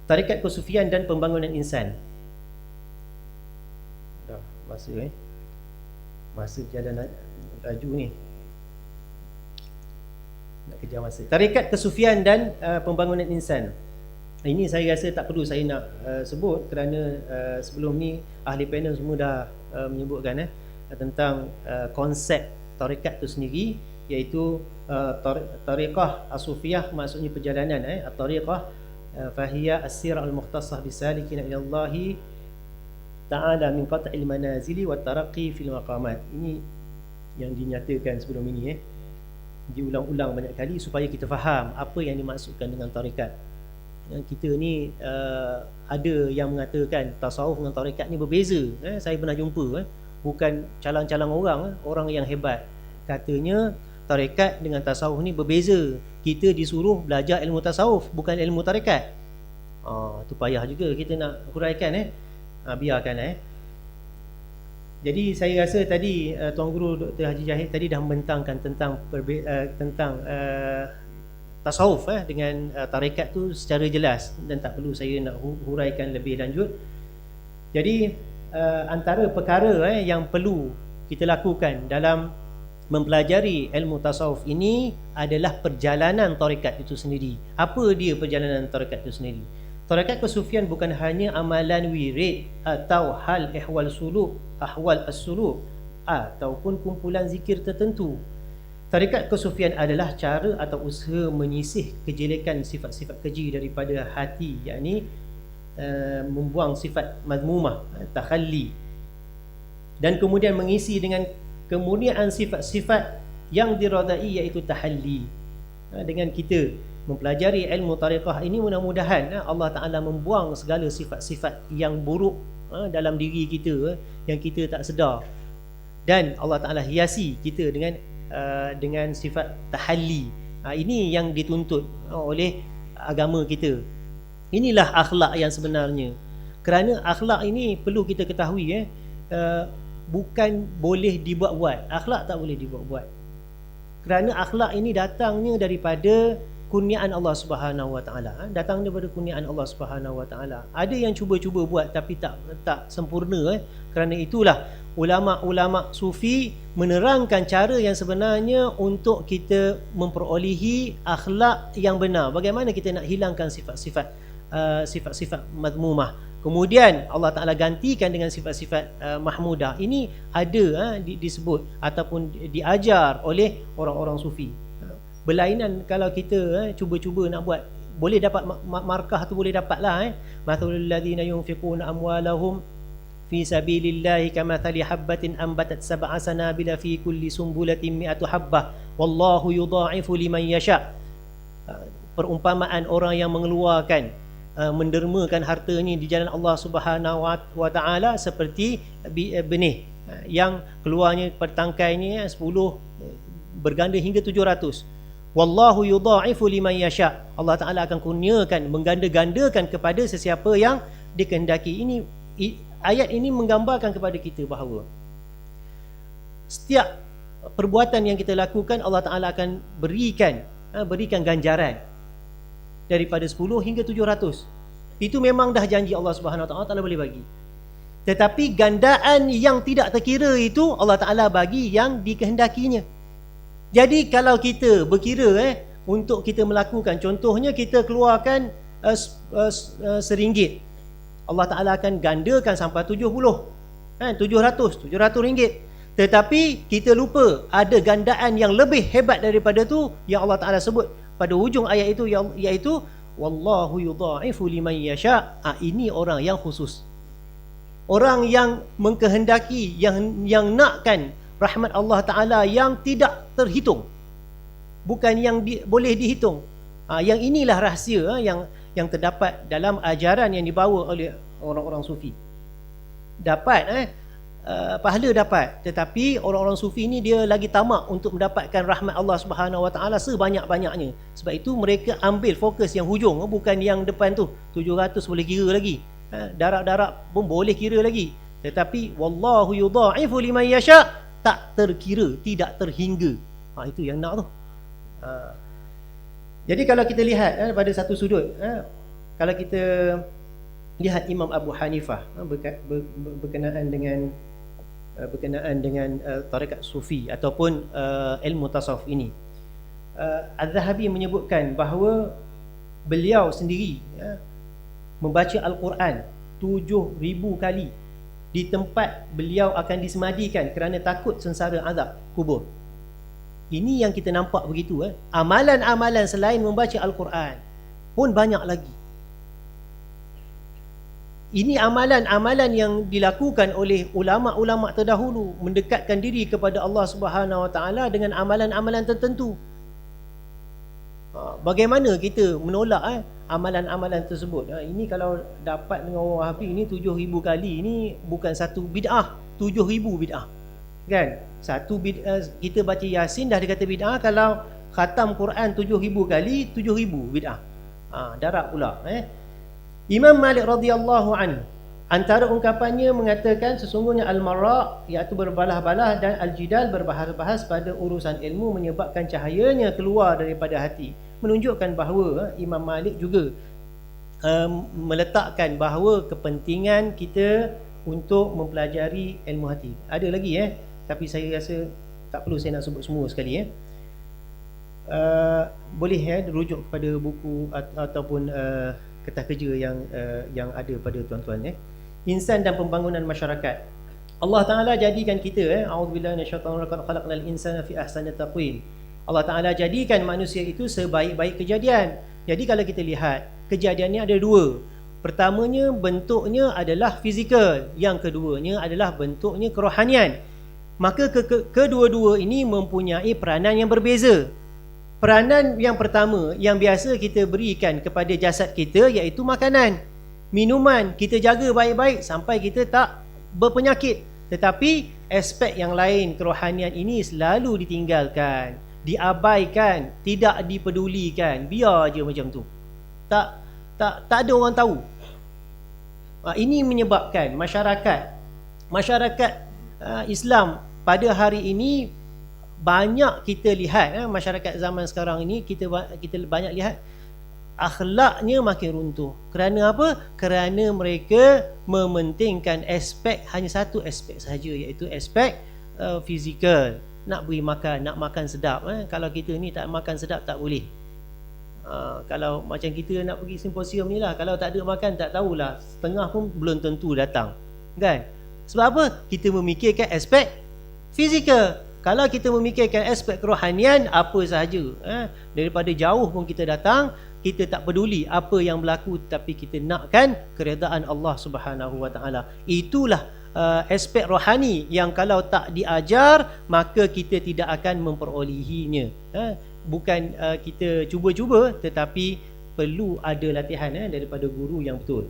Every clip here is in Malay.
Tarekat kesufian dan pembangunan insan. Dah masa masa berjalan laju ni, nak kejar masa. Tarekat kesufian dan pembangunan insan. Ini saya rasa tak perlu saya nak sebut kerana sebelum ni ahli panel semua dah menyebutkan tentang konsep tarekat itu sendiri, iaitu tariqah as-sufiyah, maksudnya perjalanan at-tariqah fahiya as-sir al-mukhtasah bisalikin ila Allah ta'ala min qat'il manazili wa taraqi fil maqamat. Ini yang dinyatakan sebelum ini diulang-ulang banyak kali supaya kita faham apa yang dimaksudkan dengan tarekat. Kita ni ada yang mengatakan tasawuf dengan tarekat ni berbeza. Saya pernah jumpa bukan calang-calang orang yang hebat, katanya tarekat dengan tasawuf ni berbeza. Kita disuruh belajar ilmu tasawuf, bukan ilmu tarekat. Tu payah juga kita nak huraikan biarkan Jadi saya rasa tadi Tuan Guru Dr. Haji Jahid tadi dah membentangkan tentang tasawuf dengan tarekat tu secara jelas, dan tak perlu saya nak huraikan lebih lanjut. Jadi antara perkara yang perlu kita lakukan dalam mempelajari ilmu tasawuf ini adalah perjalanan tarekat itu sendiri. Apa dia perjalanan tarekat itu sendiri? Tarekat kesufian bukan hanya amalan wirid atau hal ahwal as-suluk ataupun kumpulan zikir tertentu. Tarekat kesufian adalah cara atau usaha menyisih kejelekan sifat-sifat keji daripada hati, yakni membuang sifat madmumah, takhalli, dan kemudian mengisi dengan kemurnian sifat-sifat yang diradai, iaitu tahalli. Dengan kita mempelajari ilmu tariqah ini, mudah-mudahan Allah Ta'ala membuang segala sifat-sifat yang buruk dalam diri kita yang kita tak sedar, dan Allah Ta'ala hiasi kita dengan sifat tahalli. Ini yang dituntut oleh agama kita. Inilah akhlak yang sebenarnya. Kerana akhlak ini perlu kita ketahui bukan boleh dibuat-buat. Akhlak tak boleh dibuat-buat. Kerana akhlak ini datangnya daripada kurniaan Allah Subhanahu Wa Taala. Datang daripada kurniaan Allah Subhanahu Wa Taala. Ada yang cuba-cuba buat tapi tak sempurna. Kerana itulah ulama-ulama sufi menerangkan cara yang sebenarnya untuk kita memperolehi akhlak yang benar. Bagaimana kita nak hilangkan sifat-sifat madmumah. Kemudian Allah Ta'ala gantikan dengan sifat-sifat mahmudah. Ini ada disebut ataupun diajar oleh orang-orang sufi. Berlainan kalau kita cuba-cuba nak buat, boleh dapat markah tu, boleh dapatlah. Mathalul ladzina yunfiquna amwalahum fi sabilillahi kamathali habbatin ambatat sab'a sanabila fi kulli sumbulatin mi'atu habbah wallahu yudha'ifu liman yasha. Perumpamaan orang yang mengeluarkan, mendermakan hartanya di jalan Allah Subhanahu wa Ta'ala seperti benih yang keluarnya pertangkainya 10 berganda hingga 700. Wallahu yudha'ifu liman yasha. Allah Ta'ala akan kurniakan, mengganda-gandakan kepada sesiapa yang dikehendaki. Ayat ini menggambarkan kepada kita bahawa setiap perbuatan yang kita lakukan, Allah Ta'ala akan berikan ganjaran daripada 10 hingga 700. Itu memang dah janji Allah Subhanahu Wa Ta'ala boleh bagi. Tetapi gandaan yang tidak terkira itu Allah Ta'ala bagi yang dikehendakinya. Jadi kalau kita berkira untuk kita melakukan, contohnya kita keluarkan RM1, Allah Ta'ala akan gandakan sampai 70, 700 ringgit. Tetapi kita lupa ada gandaan yang lebih hebat daripada tu yang Allah Ta'ala sebut pada hujung ayat itu, iaitu wallahu yudha'ifu liman yasha. Ini orang yang khusus, orang yang mengkehendaki, yang nakkan rahmat Allah Ta'ala yang tidak terhitung, bukan yang boleh dihitung. Yang inilah rahsia yang terdapat dalam ajaran yang dibawa oleh orang-orang sufi. Dapat pahala dapat, tetapi orang-orang sufi ni dia lagi tamak untuk mendapatkan rahmat Allah Subhanahu Wa Ta'ala sebanyak-banyaknya. Sebab itu mereka ambil fokus yang hujung, bukan yang depan tu. 700 boleh kira lagi, darab-darab pun boleh kira lagi. Tetapi wallahu yudha'ifu liman yasha, tak terkira, tidak terhingga. Itu yang nak tu. Jadi kalau kita lihat pada satu sudut, Kalau kita lihat Imam Abu Hanifah berkenaan dengan tarekat sufi ataupun ilmu tasawuf ini, Az-Zahabi menyebutkan bahawa beliau sendiri membaca Al-Quran 7,000 kali di tempat beliau akan disemadikan kerana takut sengsara azab kubur. Ini yang kita nampak begitu. Amalan-amalan selain membaca Al-Quran pun banyak lagi. Ini amalan-amalan yang dilakukan oleh ulama-ulama terdahulu, mendekatkan diri kepada Allah Subhanahu Wa Taala dengan amalan-amalan tertentu. Bagaimana kita menolak amalan-amalan tersebut? Ini kalau dapat dengan orang Wahabi ini 7,000 kali, ini bukan satu bid'ah, 7,000 bid'ah. Kan? Satu bid'ah, kita baca Yasin dah dikata bid'ah, kalau khatam Quran 7,000 kali, 7,000 bid'ah. Darab pula. Imam Malik radhiyallahu anhu, antara ungkapannya mengatakan sesungguhnya al-marra' iaitu berbalah-balah dan al-jidal berbahas-bahas pada urusan ilmu menyebabkan cahayanya keluar daripada hati, menunjukkan bahawa Imam Malik juga meletakkan bahawa kepentingan kita untuk mempelajari ilmu hati. Ada lagi tapi saya rasa tak perlu saya nak sebut semua sekali. Boleh rujuk kepada buku ataupun kertas kerja yang ada pada tuan-tuan. Insan dan pembangunan masyarakat. Allah Ta'ala jadikan kita, a'udzubillahi minasyaitonir rajim, khalaqnal insana fi ahsani taqwim. Allah Ta'ala jadikan manusia itu sebaik-baik kejadian. Jadi kalau kita lihat, kejadian ni ada dua. Pertamanya bentuknya adalah fizikal, yang keduanya adalah bentuknya kerohanian. Maka kedua-dua ini mempunyai peranan yang berbeza. Peranan yang pertama yang biasa kita berikan kepada jasad kita iaitu makanan, minuman, kita jaga baik-baik sampai kita tak berpenyakit. Tetapi aspek yang lain kerohanian ini selalu ditinggalkan, diabaikan, tidak dipedulikan, biar je macam tu. Tak ada orang tahu. Ini menyebabkan masyarakat Islam pada hari ini, banyak kita lihat masyarakat zaman sekarang ini, kita banyak lihat akhlaknya makin runtuh. Kerana apa? Kerana mereka mementingkan hanya satu aspek sahaja, iaitu aspek fizikal. Nak beri makan, nak makan sedap. Kalau kita ni tak makan sedap tak boleh. Kalau macam kita nak pergi simposium ni lah, kalau tak ada makan tak tahulah, setengah pun belum tentu datang. Kan? Sebab apa? Kita memikirkan aspek fizikal. Kalau kita memikirkan aspek kerohanian, apa sahaja, daripada jauh pun kita datang, kita tak peduli apa yang berlaku, tapi kita nakkan keredaan Allah Subhanahu Wa Taala. Itulah aspek rohani yang kalau tak diajar, maka kita tidak akan memperolehinya. Bukan kita cuba-cuba, tetapi perlu ada latihan daripada guru yang betul.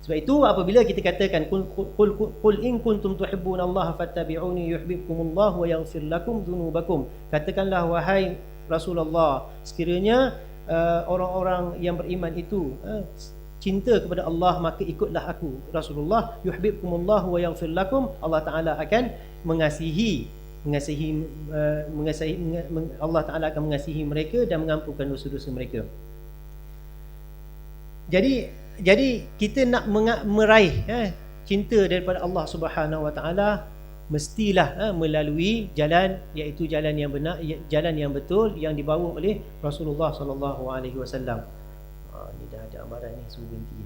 Sebab itu apabila kita katakan qul in kuntum tuhibbunallaha fattabi'uni yuhibbukumullah wa yaghfir lakum dzunubakum, katakanlah wahai Rasulullah, sekiranya orang-orang yang beriman itu cinta kepada Allah, maka ikutlah aku Rasulullah, yuhibbukumullah wa yaghfir lakum, Allah Taala akan mengasihi Allah Taala akan mengasihi mereka dan mengampunkan dosa-dosa mereka. Jadi kita nak meraih cinta daripada Allah Subhanahu Wa Taala, mestilah melalui jalan, iaitu jalan yang benar, jalan yang betul yang dibawa oleh Rasulullah sallallahu alaihi wasallam. Ini dah ada amaran ni, suruh berhenti.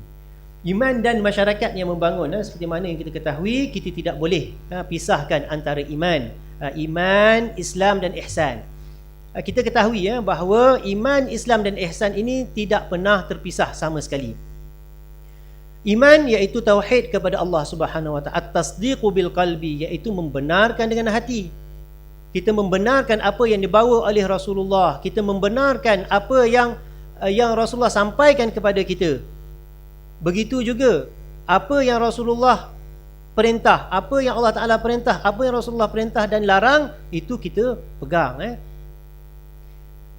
Iman dan masyarakat yang membangun, seperti mana yang kita ketahui, kita tidak boleh pisahkan antara iman, Islam dan ihsan. Kita ketahui bahawa iman, Islam dan ihsan ini tidak pernah terpisah sama sekali. Iman iaitu tauhid kepada Allah Subhanahu Wa Taala, at-tasdiqu bil qalbi, iaitu membenarkan dengan hati. Kita membenarkan apa yang dibawa oleh Rasulullah, kita membenarkan apa yang Rasulullah sampaikan kepada kita. Begitu juga apa yang Rasulullah perintah, apa yang Allah Taala perintah, apa yang Rasulullah perintah dan larang, itu kita pegang.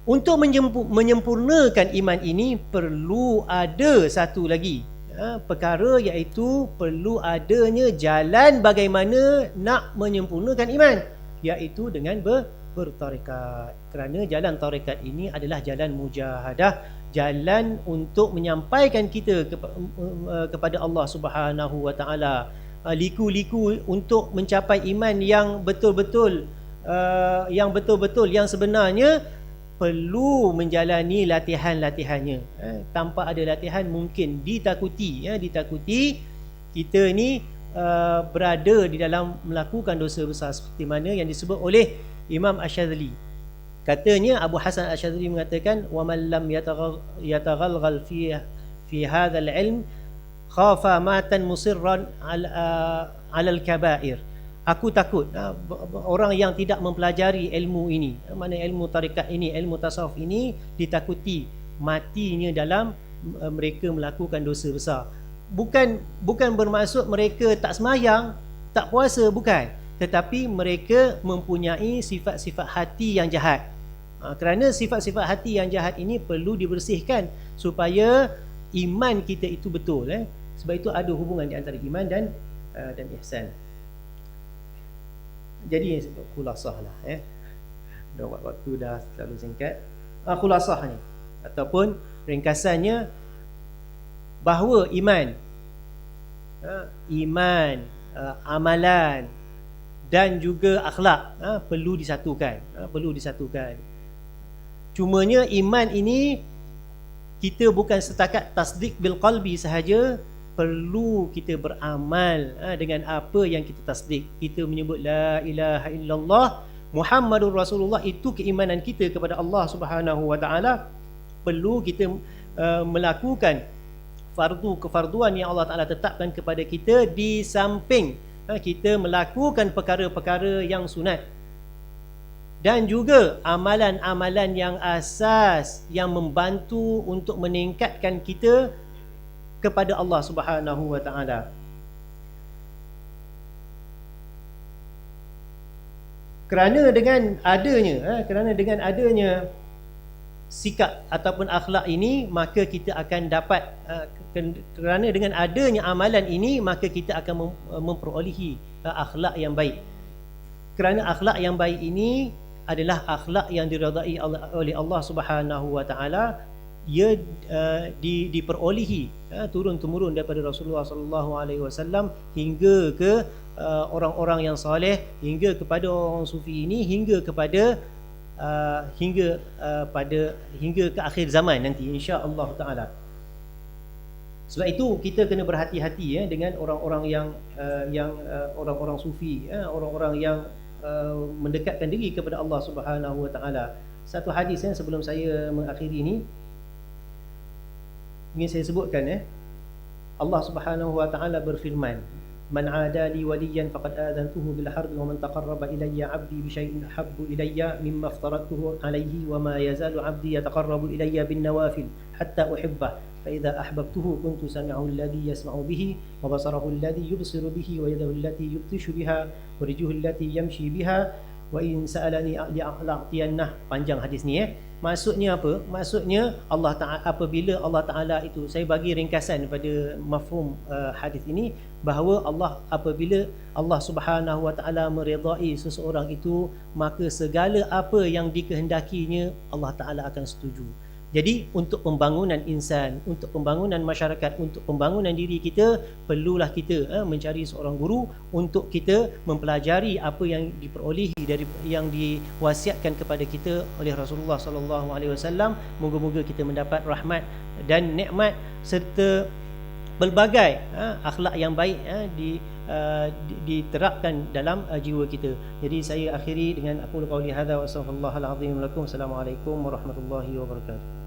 Untuk menyempurnakan iman ini perlu ada satu lagi perkara, iaitu perlu adanya jalan bagaimana nak menyempurnakan iman, iaitu dengan bertarekat. Kerana jalan tarekat ini adalah jalan mujahadah, jalan untuk menyampaikan kita kepada Allah Subhanahu wa taala, liku-liku untuk mencapai iman yang betul-betul, yang sebenarnya perlu menjalani latihan-latihannya. Tanpa ada latihan mungkin ditakuti kita ni berada di dalam melakukan dosa besar, seperti mana yang disebut oleh Imam Asyadzali. Katanya Abu Hasan Asyadzali mengatakan, wa man lam yataghalghal fi hadzal ilm khafa matan musirran ala al-kabair. Aku takut orang yang tidak mempelajari ilmu ini, mana ilmu tarikat ini, ilmu tasawuf ini, ditakuti matinya dalam mereka melakukan dosa besar. Bukan bermaksud mereka tak semayang, tak puasa, bukan, tetapi mereka mempunyai sifat-sifat hati yang jahat. Kerana sifat-sifat hati yang jahat ini perlu dibersihkan supaya iman kita itu betul. Sebab itu ada hubungan di antara iman dan ihsan. Jadi khulasah lah, dah waktu dah terlalu singkat. Khulasahnya ataupun ringkasannya, bahawa iman, amalan dan juga akhlak perlu disatukan. Cumanya iman ini kita bukan setakat tasdik bil qalbi sahaja, perlu kita beramal dengan apa yang kita tasdik. Kita menyebut la ilaha illallah Muhammadur Rasulullah, itu keimanan kita kepada Allah Subhanahu wa taala. Perlu kita melakukan kefarduan yang Allah Taala tetapkan kepada kita, di samping kita melakukan perkara-perkara yang sunat, dan juga amalan-amalan yang asas yang membantu untuk meningkatkan kita kepada Allah Subhanahu wa taala. Kerana dengan adanya sikap ataupun akhlak ini, maka kita akan dapat, kerana dengan adanya amalan ini, maka kita akan memperolehi akhlak yang baik. Kerana akhlak yang baik ini adalah akhlak yang diridai oleh Allah Subhanahu wa taala. Ia diperolehi turun-temurun daripada Rasulullah sallallahu alaihi wasallam hingga ke orang-orang yang soleh, hingga kepada orang sufi ini, hingga ke akhir zaman nanti, insya-Allah taala. Sebab itu kita kena berhati-hati dengan orang-orang yang orang-orang sufi, orang-orang yang mendekatkan diri kepada Allah Subhanahu wa taala. Satu hadis sebelum saya mengakhiri ini ingin saya sebutkan. Allah Subhanahu wa taala berfirman, man adali waliyan faqad adantuhu bil harbi wa man taqarraba ilayya 'abdi bi syai'in habbu ilayya mimma aftaradtuhu alayhi wa ma yazalu 'abdi yataqarrabu ilayya bin nawafil hatta uhibbah fa idza ahbabtuhu kuntu sami'ahu alladhi yasma'u bihi wa basarahu alladhi yubsiru bihi wa yadahu allati yubtishu biha wa rijluhu allati yamshi biha wa in sa'alani li'a'tiyannah. Panjang hadis ni. Maksudnya apa? Maksudnya Allah Ta'ala, apabila Allah Ta'ala itu, saya bagi ringkasan pada mafhum hadis ini, bahawa apabila Allah Subhanahu wa taala meredai seseorang itu, maka segala apa yang dikehendakinya Allah Ta'ala akan setuju. Jadi untuk pembangunan insan, untuk pembangunan masyarakat, untuk pembangunan diri kita, perlulah kita mencari seorang guru untuk kita mempelajari apa yang diperolehi dari yang diwasiatkan kepada kita oleh Rasulullah sallallahu alaihi wasallam. Moga-moga kita mendapat rahmat dan nikmat serta pelbagai akhlak yang baik diterapkan dalam jiwa kita. Jadi saya akhiri dengan aqulu qauli hadza wa astaghfirullahal azim lakum. Assalamualaikum warahmatullahi wabarakatuh.